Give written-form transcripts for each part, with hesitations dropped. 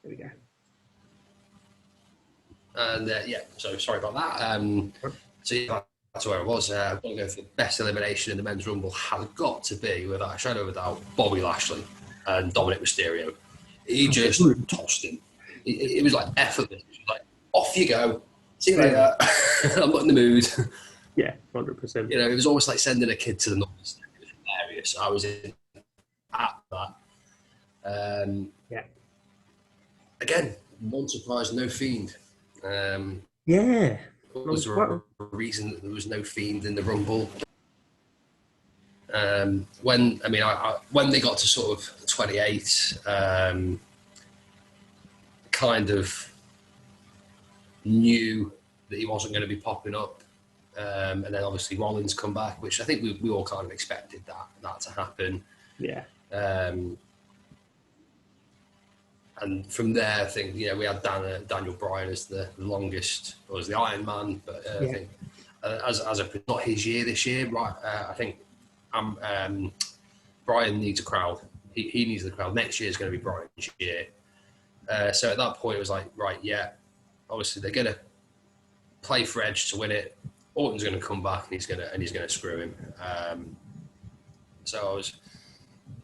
There we go. And so sorry about that. So yeah, that's where I was. I'm going to go for best elimination in the men's rumble has got to be, without a shadow of a doubt, Bobby Lashley and Dominic Mysterio. He just tossed him. It was like effortless. It was like, off you go. See you later. I'm not in the mood. Yeah, 100%. You know, it was almost like sending a kid to the north. It was hilarious. I was in at that. Yeah. Again, one surprise, no Fiend. Yeah. Was there a reason that there was no Fiend in the Rumble? When they got to sort of 28, kind of knew that he wasn't going to be popping up, and then obviously Rollins come back, which I think we all kind of expected that to happen. Yeah. And from there, I think we had Daniel Bryan as the longest, or as the Iron Man, but I think as not his year this year, right? I think Bryan needs a crowd. He needs the crowd. Next year is going to be Bryan's year. So at that point, it was like, right, yeah, obviously they're going to play for Edge to win it. Orton's going to come back and he's going to screw him. So I was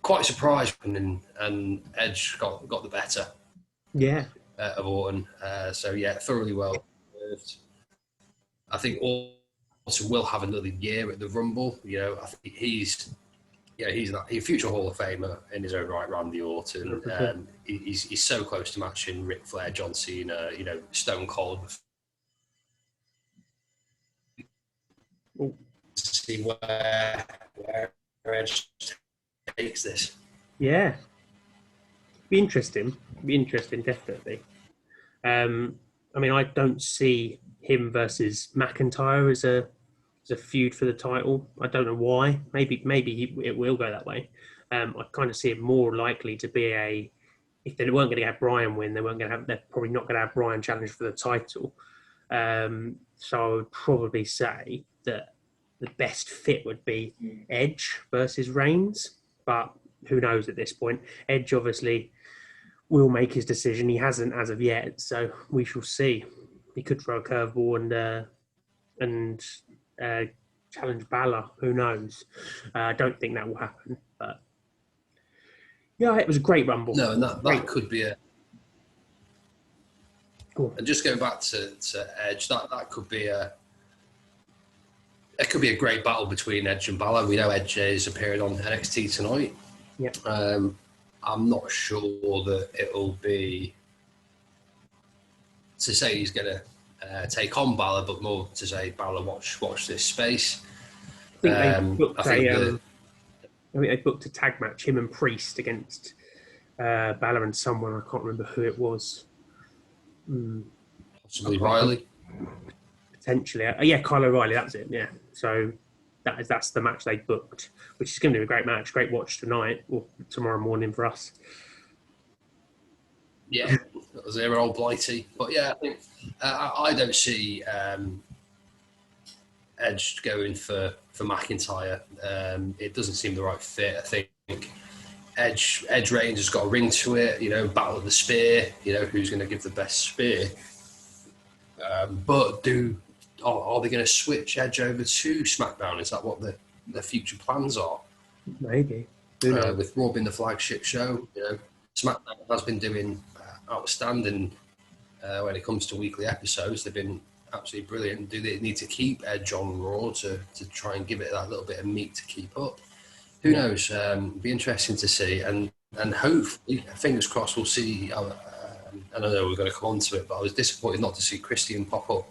quite surprised and Edge got the better of Orton. So yeah, thoroughly well served. I think Orton will have another year at the Rumble. I think he's a future Hall of Famer in his own right, Randy Orton. He's so close to matching Ric Flair, John Cena, Stone Cold. See where Edge takes this. Yeah. Be interesting, definitely. I don't see him versus McIntyre as a feud for the title. I don't know why. Maybe it will go that way. I kind of see it more likely to be if they weren't going to have Bryan win, they're probably not going to have Bryan challenge for the title. So I would probably say that the best fit would be Edge versus Reigns, but who knows at this point. Edge obviously will make his decision. He hasn't as of yet, so we shall see. He could throw a curveball and challenge Balor. Who knows? I don't think that will happen, but yeah, it was a great Rumble. No, and that could be and just going back to Edge, that could be it could be a great battle between Edge and Balor. We know Edge is appearing on NXT tonight. Yeah. I'm not sure that it'll be to say he's going to take on Balor, but more to say Balor, watch this space. I think they booked a tag match, him and Priest against Balor and someone. I can't remember who it was. Possibly Riley. Potentially, Kyle O'Reilly. That's it. Yeah. So that's the match they booked, which is going to be a great match, great watch tonight or tomorrow morning for us. Yeah, that was their old Blighty. But yeah, I think I don't see Edge going for McIntyre. It doesn't seem the right fit. I think Edge Reigns has got a ring to it. Battle of the Spear. Who's going to give the best spear? But are they going to switch Edge over to SmackDown? Is that what the future plans are? Maybe. With Raw being the flagship show, SmackDown has been doing outstanding when it comes to weekly episodes. They've been absolutely brilliant. Do they need to keep Edge on Raw to try and give it that little bit of meat to keep up? Who knows? Be interesting to see, and hopefully, fingers crossed, we'll see. I know we're going to come on to it, but I was disappointed not to see Christian pop up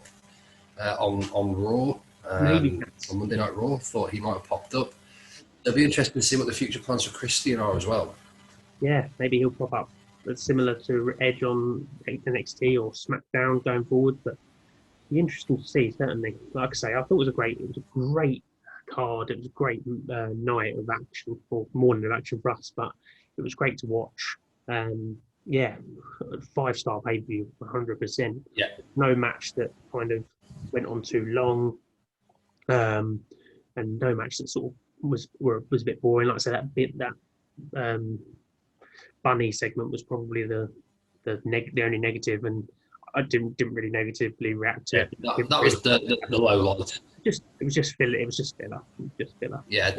on Raw, on Monday Night Raw. Thought he might have popped up. It'll be interesting to see what the future plans for Christian are as well. Yeah, maybe he'll pop up. It's similar to Edge on NXT or SmackDown going forward, but it'll be interesting to see, certainly. Like I say, I thought it was a great card. It was a great night of action, or morning of action for us, but it was great to watch. 5-star pay-per-view, 100%. Yeah. No match that kind of went on too long, and no match that sort of was a bit boring. Like I said, that Bunny segment was probably the the only negative, and I didn't really negatively react to Yeah, it. that was the low light. It was just filler. It was just filler. Yeah,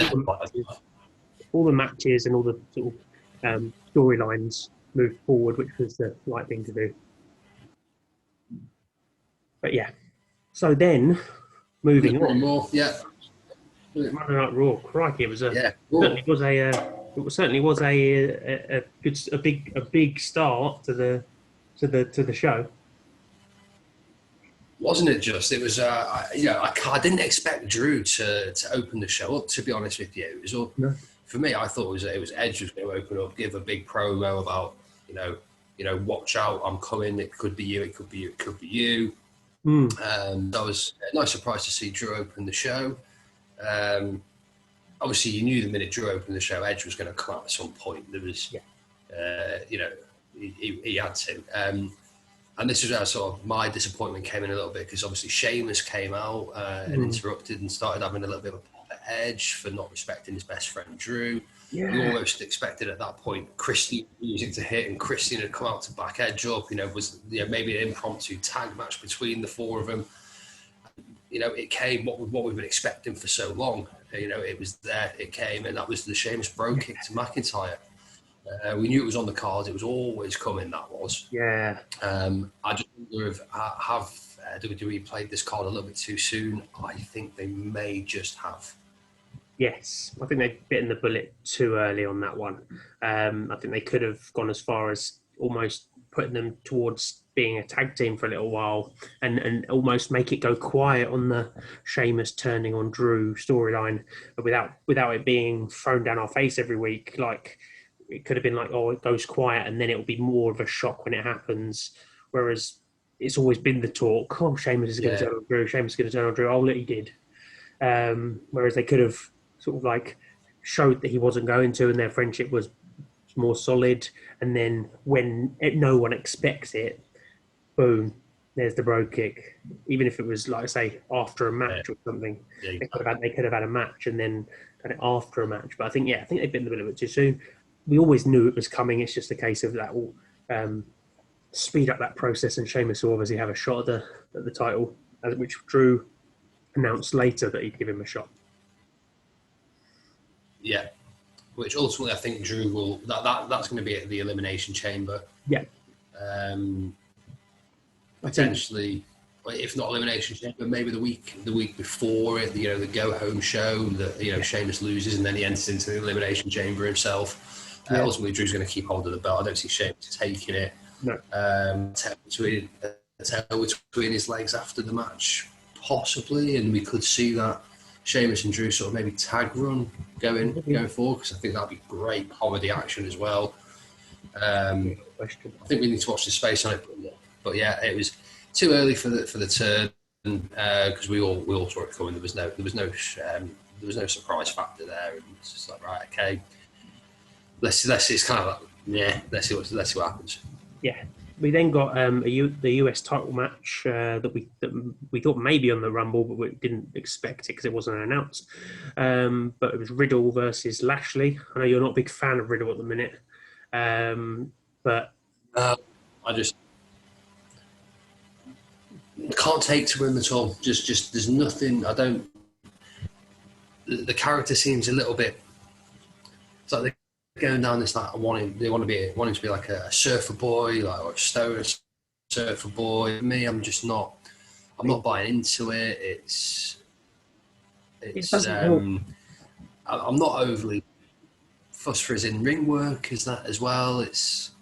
All the matches and all the sort of storylines moved forward, which was the right thing to do. But yeah, so then moving on, more. Yeah, Monday Night Raw. Crikey, it was a yeah. certainly was a good a big start to the show. Wasn't it just? It was. I didn't expect Drew to open the show up. To be honest with you, it was all, No. for me. I thought it was Edge was going to open up, give a big promo about watch out, I'm coming. It could be you. It could be you. It could be you. I was nice surprised to see Drew open the show. Obviously, you knew the minute Drew opened the show, Edge was going to come out at some point. There was, he had to. And this is where sort of my disappointment came in a little bit, because obviously Sheamus came out and interrupted and started having a little bit of a pop at Edge for not respecting his best friend Drew. Yeah. You almost expected at that point Christian music to hit, and Christian had come out to back Edge up. Was maybe an impromptu tag match between the four of them. It came what we've been expecting for so long. It was there, it came, and that was the Sheamus bro kick to McIntyre. We knew it was on the cards. It was always coming. That was. Yeah. I just wonder if have WWE played this card a little bit too soon. I think they may just have. Yes, I think they've bitten the bullet too early on that one. I think they could have gone as far as almost putting them towards being a tag team for a little while, and almost make it go quiet on the Sheamus turning on Drew storyline, without it being thrown down our face every week. Like, it could have been like, oh, it goes quiet, and then it will be more of a shock when it happens. Whereas it's always been the talk, oh, Sheamus is going to turn on Drew, Sheamus is going to turn on Drew. Oh, look, he did. Whereas they could have sort of like showed that he wasn't going to, and their friendship was more solid. And then when no one expects it, boom, there's the bro kick. Even if it was, like I say, after a match or something, they could have had a match and then done it after a match. But I think they've been a little bit too soon. We always knew it was coming. It's just a case of that will speed up that process, and Sheamus will obviously have a shot at the title, which Drew announced later that he'd give him a shot. Yeah, which ultimately I think Drew will. That's going to be at the Elimination Chamber. Yeah. Potentially, if not Elimination Chamber, maybe the week before it. The Go Home show that Sheamus loses and then he enters into the Elimination Chamber himself. Ultimately, Drew's going to keep hold of the belt. I don't see Sheamus taking it. No. Tail between his legs after the match, possibly, and we could see that Sheamus and Drew sort of maybe tag run going forward, because I think that'd be great comedy action as well. I think we need to watch the space on it, but yeah, it was too early for the turn, because we all saw it coming. There was no surprise factor there, and it's just like, right, okay, let's it's kind of like, let's see what happens. Yeah. We then got the US title match that we thought maybe on the Rumble, but we didn't expect it because it wasn't announced. But it was Riddle versus Lashley. I know you're not a big fan of Riddle at the minute, but I just can't take to him at all. Just there's nothing. I don't. The character seems a little bit. It's like going down this like wanting to be like a surfer boy, like, or a stoner surfer boy. Me, I'm not buying into it. I'm not overly fussed for his in-ring work as well. I just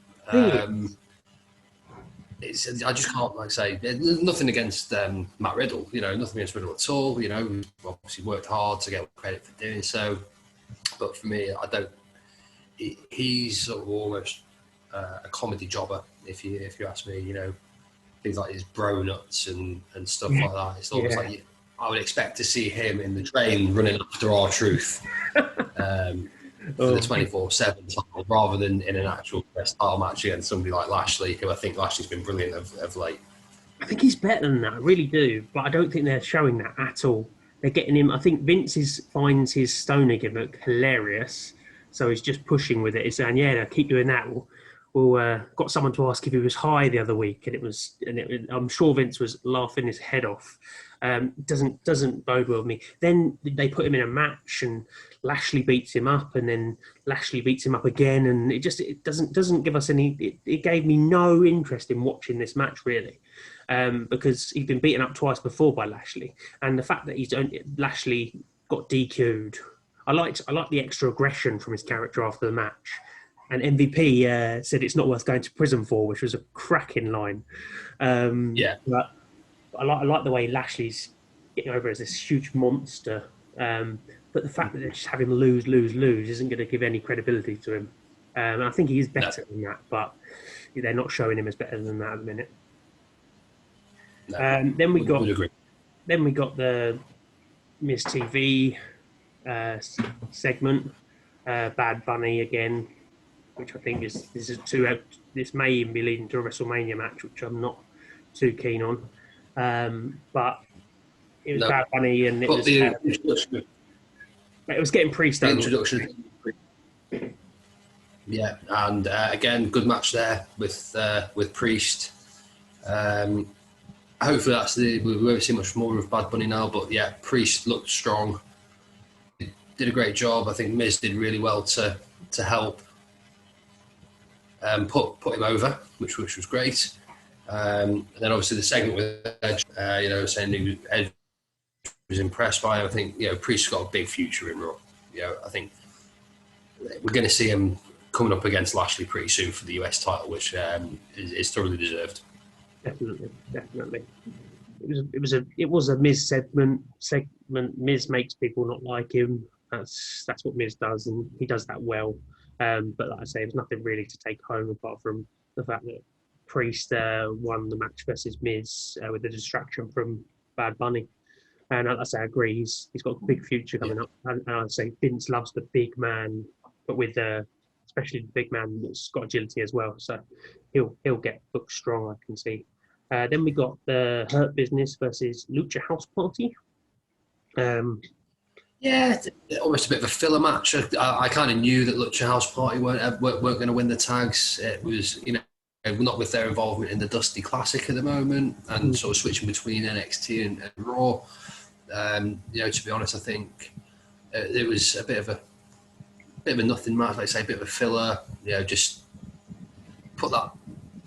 can't, like, say there's nothing against Matt Riddle, nothing against Riddle at all. We've obviously worked hard to get credit for doing so, but for me, I don't. He's sort of almost a comedy jobber, if you ask me. Things like his bro nuts and stuff like that. It's almost like I would expect to see him in the train running after R-Truth for the 24/7 title, rather than in an actual title match against somebody like Lashley, who I think Lashley's been brilliant of late. I think he's better than that, I really do, but I don't think they're showing that at all. They're getting him. I think Vince finds his stoner gimmick hilarious. So he's just pushing with it. He's saying, keep doing that. got someone to ask if he was high the other week, I'm sure Vince was laughing his head off. Doesn't bode well with me. Then they put him in a match, and Lashley beats him up, and then Lashley beats him up again, and it doesn't give us any. It gave me no interest in watching this match really, because he'd been beaten up twice before by Lashley, and the fact that Lashley got DQ'd. I liked the extra aggression from his character after the match. And MVP said it's not worth going to prison for, which was a cracking line. But I like the way Lashley's getting over as this huge monster. But the fact that they just have him lose isn't going to give any credibility to him. And I think he is better than that, but they're not showing him as better than that at the minute. No, then we got the Miz TV segment, Bad Bunny again, which I think this may even be leading to a WrestleMania match, which I'm not too keen on. But it was Bad Bunny, and it was getting Priest over. Introduction. Yeah, and again, good match there with Priest. Hopefully we won't see much more of Bad Bunny now, but yeah, Priest looked strong. Did a great job. I think Miz did really well to help put him over, which was great. And then obviously the segment with Edge, saying Edge was impressed by him. I think Priest's got a big future in Raw. I think we're going to see him coming up against Lashley pretty soon for the US title, which is thoroughly deserved. Definitely. It was a Miz segment. Miz makes people not like him. That's what Miz does, and he does that well. But like I say, there's nothing really to take home apart from the fact that Priest won the match versus Miz with the distraction from Bad Bunny. And like I say, I agree. He's got a big future coming up. And I'd say Vince loves the big man, but with especially the big man that's got agility as well. So he'll get booked strong, I can see. Then we got the Hurt Business versus Lucha House Party. Almost a bit of a filler match. I kind of knew that Lucha House Party weren't going to win the tags. It was, not with their involvement in the Dusty Classic at the moment, and sort of switching between NXT and Raw. To be honest, I think it was a bit of a nothing match. Like I say, a bit of a filler. Just put that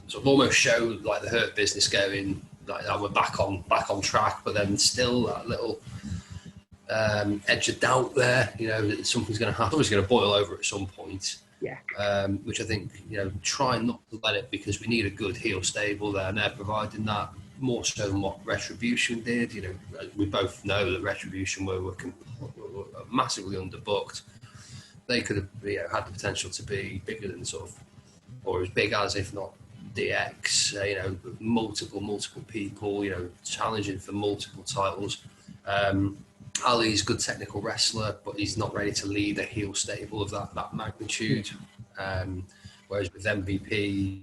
sort of almost show like the Hurt Business going like we're back on track, but then still that little edge of doubt there. That something's going to happen. It's going to boil over at some point. Yeah. Which I think try not to let it, because we need a good heel stable there, and they're providing that more so than what Retribution did. We both know that Retribution were massively underbooked. They could have had the potential to be bigger than or as big as, if not DX. Multiple people. Challenging for multiple titles. Ali's a good technical wrestler, but he's not ready to lead a heel stable of that magnitude. Whereas with MVP,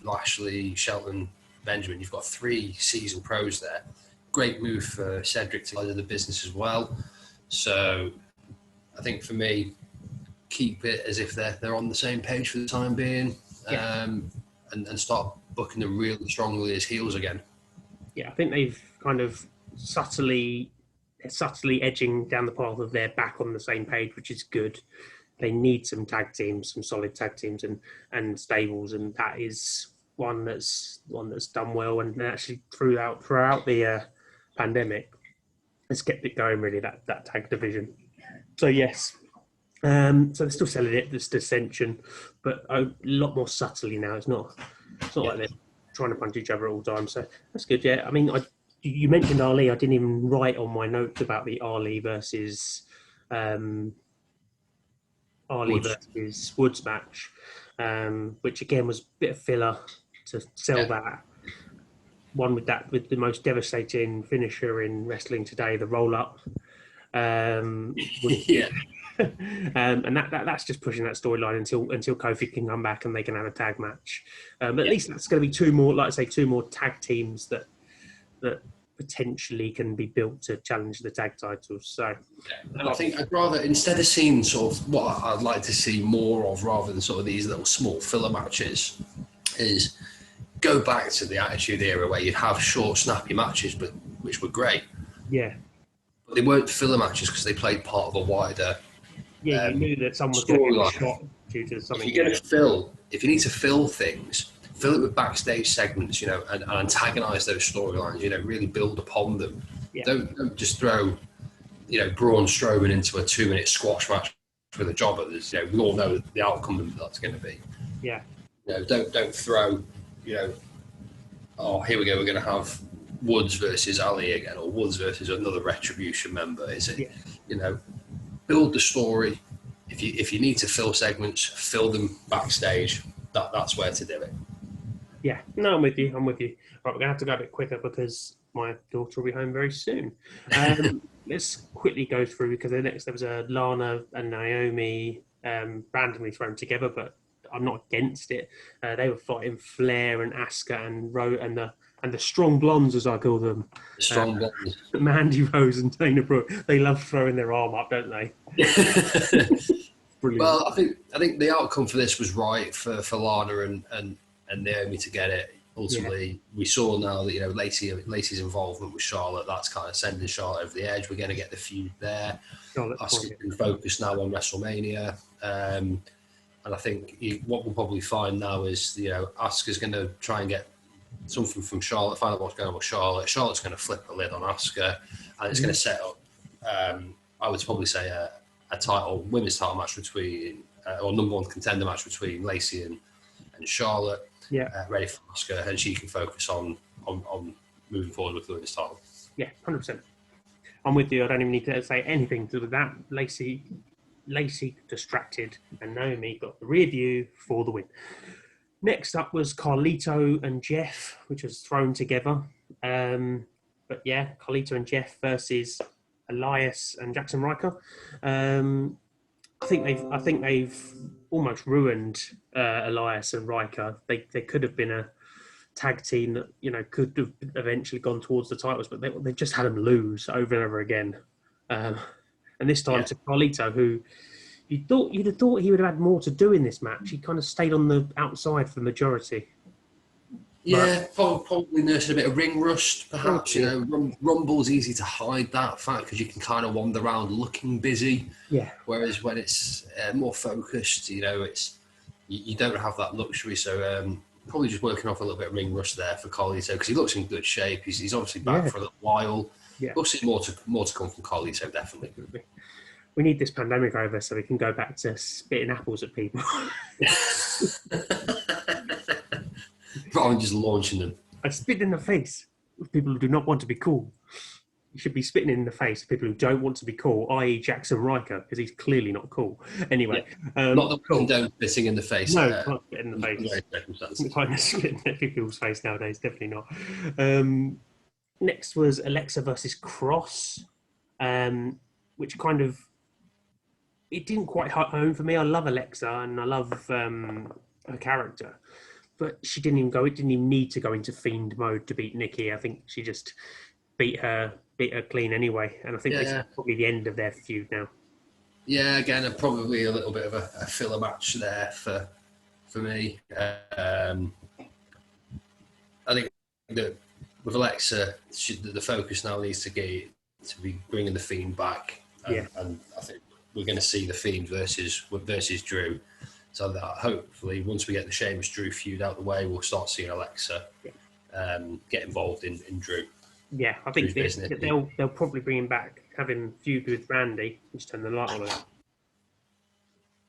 Lashley, Shelton, Benjamin, you've got 3 seasoned pros there. Great move for Cedric to lead the business as well. So I think for me, keep it as if they're on the same page for the time being, and start booking them really strongly as heels again. Yeah, I think they've kind of subtly edging down the path of they're back on the same page, which is good. They need some tag teams, some solid tag teams and stables, and that is one that's done well, and actually throughout the pandemic has kept it going really, that tag division. So yes. So they're still selling it, this dissension, but a lot more subtly now. It's not like they're trying to punch each other all the time. So that's good. Yeah, I mean, you mentioned Ali. I didn't even write on my notes about the Ali versus Woods match, which again was a bit of filler to sell that. One with the most devastating finisher in wrestling today, the roll up. And that's just pushing that storyline until Kofi can come back and they can have a tag match. But at least that's going to be two more tag teams that potentially can be built to challenge the tag titles. So, and I think I'd rather, instead of seeing sort of what I'd like to see more of, rather than sort of these little small filler matches, is go back to the Attitude Era where you'd have short, snappy matches, but which were great. yeah. But they weren't filler matches because they played part of a wider Yeah, you knew that someone was going to get shot due to something. If you're going to if you need to fill things, fill it with backstage segments, you know, and antagonise those storylines, you know, really build upon them. Yeah. Don't just throw, you know, Braun Strowman into a 2-minute squash match with a jobber. There's, you know, we all know the outcome of that's going to be. Yeah. You know, don't throw, you know, oh, here we go, we're going to have Woods versus Ali again, or Woods versus another Retribution member. Is it? Yeah. You know, build the story. If you need to fill segments, fill them backstage. That's where to do it. Yeah, no, I'm with you. Right, we're going to have to go a bit quicker because my daughter will be home very soon. Let's quickly go through, because there was a Lana and Naomi randomly thrown together, but I'm not against it. They were fighting Flair and Asuka and the strong blondes, as I call them. The strong blondes. Mandy Rose and Dana Brooke. They love throwing their arm up, don't they? Brilliant. Well, I think the outcome for this was right for Lana and Naomi to get it. Ultimately, we saw now that, you know, Lacey's involvement with Charlotte, that's kind of sending Charlotte over the edge. We're going to get the feud there. Asuka can focus now on WrestleMania. And I think what we'll probably find now is, you know, Asuka's going to try and get something from Charlotte, find out what's going on with Charlotte. Charlotte's going to flip the lid on Asuka, and it's going to set up, I would probably say, a women's title match between, or number one contender match between Lacey and Charlotte. Yeah. Ready for Asuka, and she can focus on moving forward with the women's title. Yeah, 100%. I'm with you. I don't even need to say anything to that. Lacey distracted, and Naomi got the rear view for the win. Next up was Carlito and Jeff, which was thrown together. But yeah, Carlito and Jeff versus Elias and Jackson Riker. I think they've almost ruined Elias and Riker. They could have been a tag team that, you know, could have eventually gone towards the titles, but they've just had them lose over and over again. And this time to Carlito, who you'd have thought he would have had more to do in this match. He kind of stayed on the outside for the majority. Yeah, probably nursing a bit of ring rust, perhaps. You know, Rumble's easy to hide that fact because you can kind of wander around looking busy. Yeah. Whereas when it's more focused, you know, you don't have that luxury. So probably just working off a little bit of ring rust there for Carlito, because he looks in good shape. He's obviously back for a little while. Yeah. We'll see more to come from Carlito, definitely. We need this pandemic over so we can go back to spitting apples at people. Rather than just launching them. I spit in the face of people who do not want to be cool. You should be spitting in the face of people who don't want to be cool, i.e. Jackson Riker, because he's clearly not cool. Anyway. Yeah. Not that we condone spitting in the face. No, not spitting in the face. I'm trying to spit in people's face nowadays, definitely not. Next was Alexa versus Cross, which kind of... It didn't quite hit home for me. I love Alexa and I love her character. But she didn't even need to go into Fiend mode to beat Nikki. I think she just beat her clean anyway. And I think this is probably the end of their feud now. Yeah, again, probably a little bit of a filler match there for me. I think that with Alexa, the focus now needs to be bringing the Fiend back. And I think we're going to see the Fiend versus Drew. So that hopefully, once we get the Sheamus Drew feud out the way, we'll start seeing Alexa get involved in Drew. Yeah, I think they'll probably bring him back, have him feud with Randy. Just turn the light on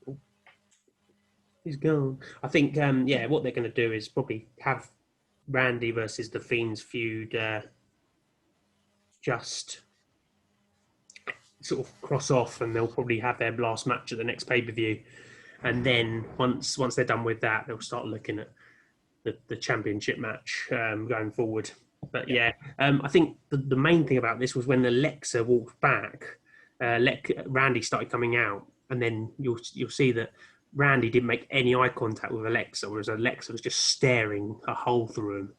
him. He's gone. I think, what they're going to do is probably have Randy versus the Fiend's feud just sort of cross off, and they'll probably have their last match at the next pay-per-view. And then once they're done with that, they'll start looking at the championship match going forward. But I think the main thing about this was when Alexa walked back, Randy started coming out, and then you'll see that Randy didn't make any eye contact with Alexa, whereas Alexa was just staring a hole through him,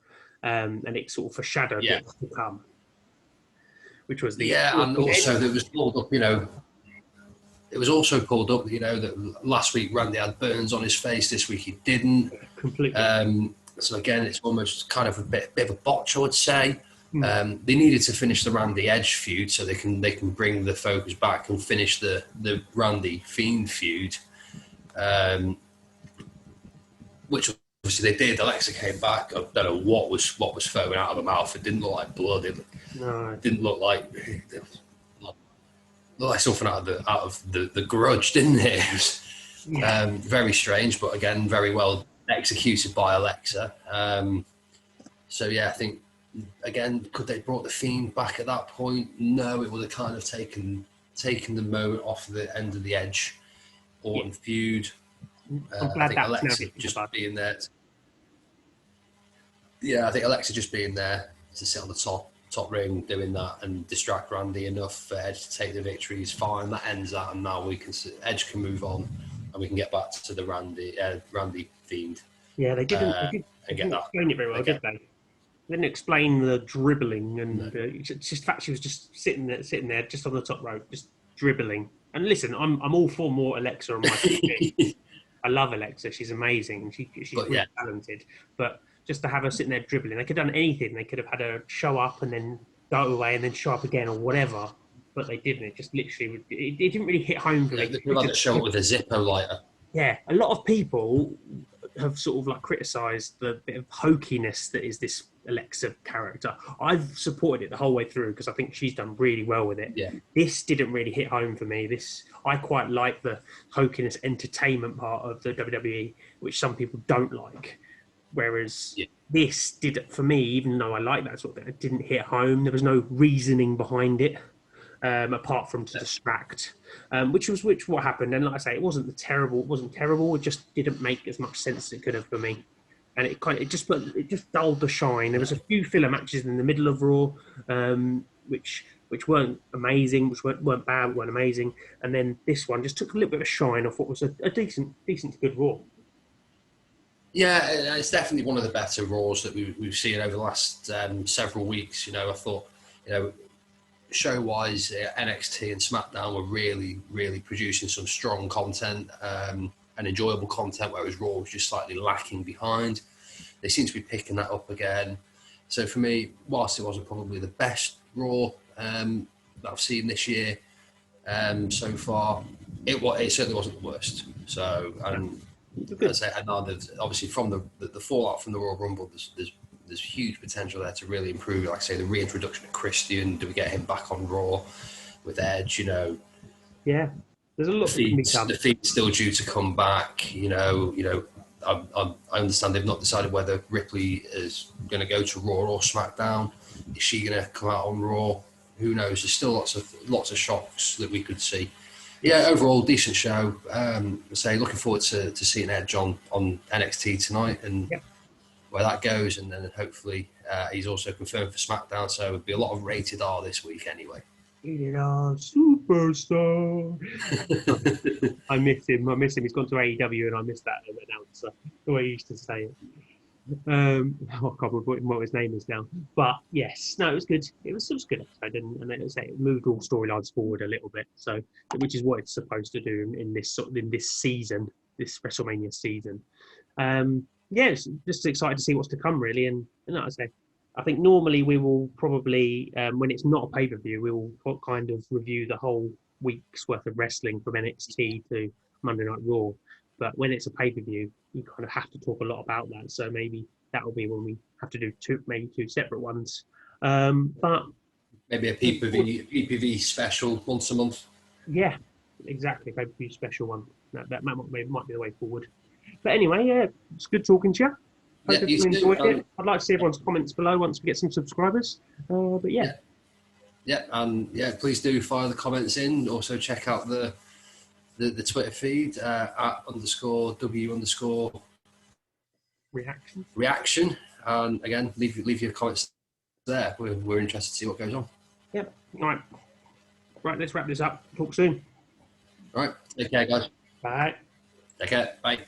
and it sort of foreshadowed what's to come. which was the Yeah, and also it was pulled up, it was also pulled up, that last week Randy had burns on his face, this week he didn't. completely. So again, it's almost kind of a bit of a botch, I would say. They needed to finish the Randy Edge feud so they can bring the focus back and finish the Randy Fiend feud, which obviously they did. Alexa came back. I don't know what was foaming out of her mouth. It didn't look like blood. It didn't look like something out of the Grudge, didn't it? It was very strange, but again, very well executed by Alexa. So yeah, I think again, could they brought the Fiend back at that point? No, it would have kind of taken the moment off the end of the Edge Orton feud. I'm glad I think that's Alexa now just being there. I think Alexa just being there to sit on the top ring, doing that and distract Randy enough for Edge to take the victory is fine. That ends that, and now Edge can move on, and we can get back to the Randy Fiend. Yeah, they didn't explain it very well, did they? They didn't explain the dribbling and just the fact she was just sitting there, just on the top rope, just dribbling. And listen, I'm all for more Alexa on my TV. I love Alexa; she's amazing. She's really talented. But just to have her sitting there dribbling, they could have done anything. They could have had her show up and then go away and then show up again or whatever. But they didn't. It just literally, it didn't really hit home for me. They could have show up with a Zippo lighter. Yeah, a lot of people have sort of like criticised the bit of hokiness that is this Alexa character. I've supported it the whole way through because I think she's done really well with it. Yeah. This didn't really hit home for me. I quite like the hokiness entertainment part of the WWE, which some people don't like. Whereas this did, for me, even though I like that sort of thing, it didn't hit home. There was no reasoning behind it. Apart from to distract, which what happened. And like I say, it wasn't terrible. It just didn't make as much sense as it could have for me. And it just dulled the shine. There was a few filler matches in the middle of Raw, which weren't amazing, which weren't bad, weren't amazing. And then this one just took a little bit of shine off what was a decent to good Raw. Yeah, it's definitely one of the better Raws that we've seen over the last several weeks. I thought, show-wise, NXT and SmackDown were really, really producing some strong content and enjoyable content, whereas Raw was just slightly lacking behind. They seem to be picking that up again. So for me, whilst it wasn't probably the best Raw that I've seen this year so far, it certainly wasn't the worst. So, and as I say, obviously from the fallout from the Royal Rumble, there's huge potential there to really improve. Like I say, the reintroduction of Christian. Do we get him back on Raw with Edge? Yeah, there's a lot. The feed's still due to come back. I understand they've not decided whether Ripley is going to go to Raw or SmackDown. Is she going to come out on Raw? Who knows? There's still lots of shocks that we could see. Yeah, overall decent show. Looking forward to seeing Edge on NXT tonight and. Yep. Where that goes, and then hopefully he's also confirmed for SmackDown, so it'll be a lot of rated R this week anyway. Rated R superstar. I miss him. He's gone to AEW, and I miss that announcer, the way he used to say it. I can't remember what his name is now, but yes, no, it was good. It was a good episode, and it moved all storylines forward a little bit, so which is what it's supposed to do in this season, this WrestleMania season. Yes, just excited to see what's to come, really. And like I say, I think normally we will probably, when it's not a pay-per-view, we will kind of review the whole week's worth of wrestling from NXT to Monday Night Raw. But when it's a pay-per-view, you kind of have to talk a lot about that. So maybe that will be when we have to do two separate ones. But maybe a PPV special once a month. Yeah, exactly. Pay-per-view special one. That might be the way forward. But anyway, yeah, it's good talking to you. Hope you enjoyed it. I'd like to see everyone's comments below once we get some subscribers. But yeah. Yeah, and please do fire the comments in. Also check out the Twitter feed at _W_ reaction. And again, leave your comments there. We're interested to see what goes on. Yep. All right. Right, let's wrap this up. Talk soon. All right. Take care, guys. Bye. Take care. Bye.